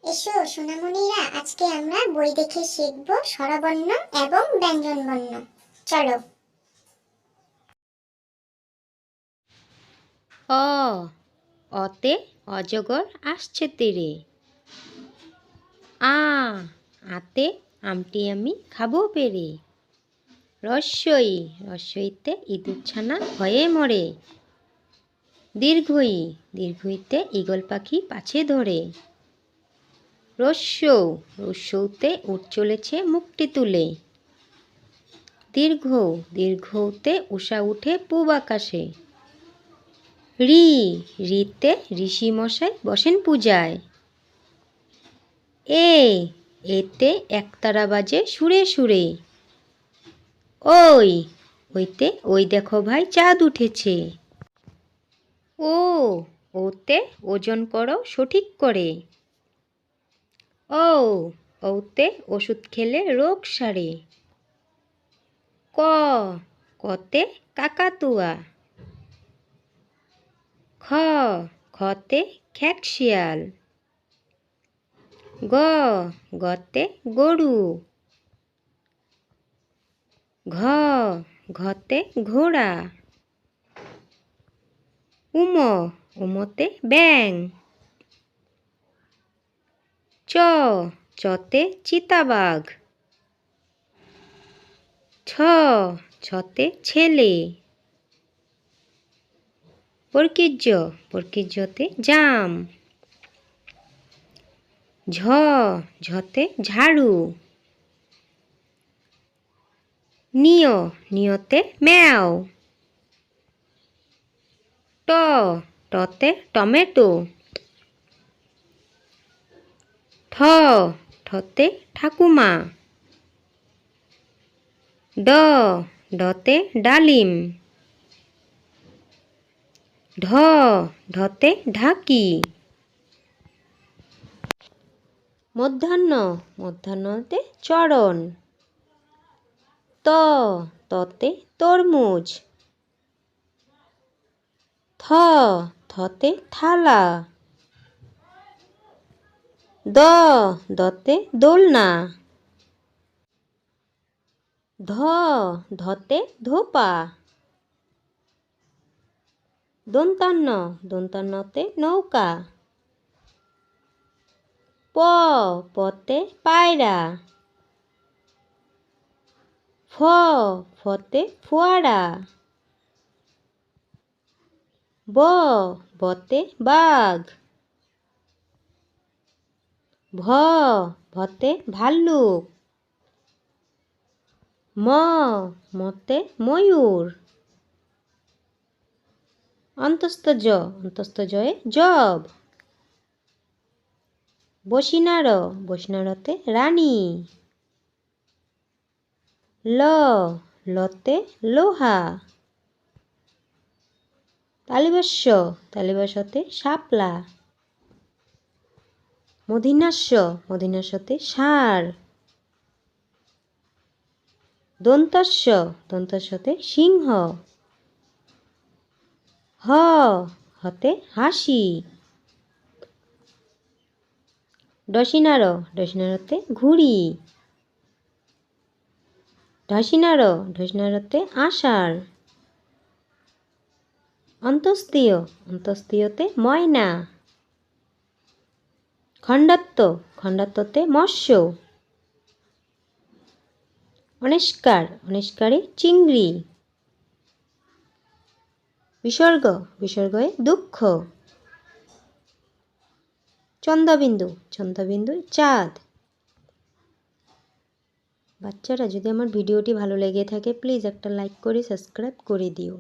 এসো সোনামণিরা, আজকে আমরা বই দেখে শিখব স্বরবর্ণ এবং ব্যঞ্জনবর্ণ। চলো। অ অতে অজগর আসছে তীরে। আতে আমটি আমি খাবো পেরে। রস্যইতে ইঁদুরছানা ভয়ে মরে। দীর্ঘইতে ঈগল পাখি পাছে ধরে। রস্যৌতে উট চলেছে মুখটি তুলে। দীর্ঘৌতে উষা উঠে পূব আকাশে। রিতে ঋষি মশাই বসেন পূজায়। এতে একতারা বাজে সুরে সুরে। ওইতে ওই দেখো ভাই চাঁদ উঠেছে। ওতে ওজন করো সঠিক করে। ওতে ওষুধ খেলে রোগ সারে। কতে কাকাতুয়া। খতে খ্যাকশিয়াল। গতে গরু। ঘতে ঘোড়া। উমতে ব্যাঙ। চতে চিতাবাঘ। ছতে ছেলে। বর্গীযতে জাম। ঝতে ঝাড়ু। নিয়তে ম্যাও। টতে টমেটো। ঠতে ঠাকুমা। ডতে ডালিম। ঢতে ঢাকি। মধ্যাহ্নতে চরণ। ততে তরমুজ। থতে থালা। দতে দোলনা। ধতে ধোপা। দন্তান্নতে নৌকা। পতে পায়রা। ফতে ফোয়ারা। বতে বাঘ। ভতে ভাল্লুক। মতে ময়ূর। অন্তস্তজয়ে জব। বসিনারতে রানী। লতে লোহা। তালিবাস্যতে শাপলা। মূর্ধন্যাসতে ষাঁড়। দন্তাস্যতে সিংহ। হতে হাসি। ডসিনারতে ঘুড়ি। ঢসিনারতে আষাঢ়। অন্তস্তীয়তে ময়না। খণ্ডাত্মতে মৎস্য। অনিষ্কারে চিংড়ি। বিসর্গয়ে দুঃখ। চন্দ্রবিন্দুয় চাঁদ। বাচ্চারা, যদি আমার ভিডিওটি ভালো লেগে থাকে প্লিজ একটা লাইক করে সাবস্ক্রাইব করে দিও।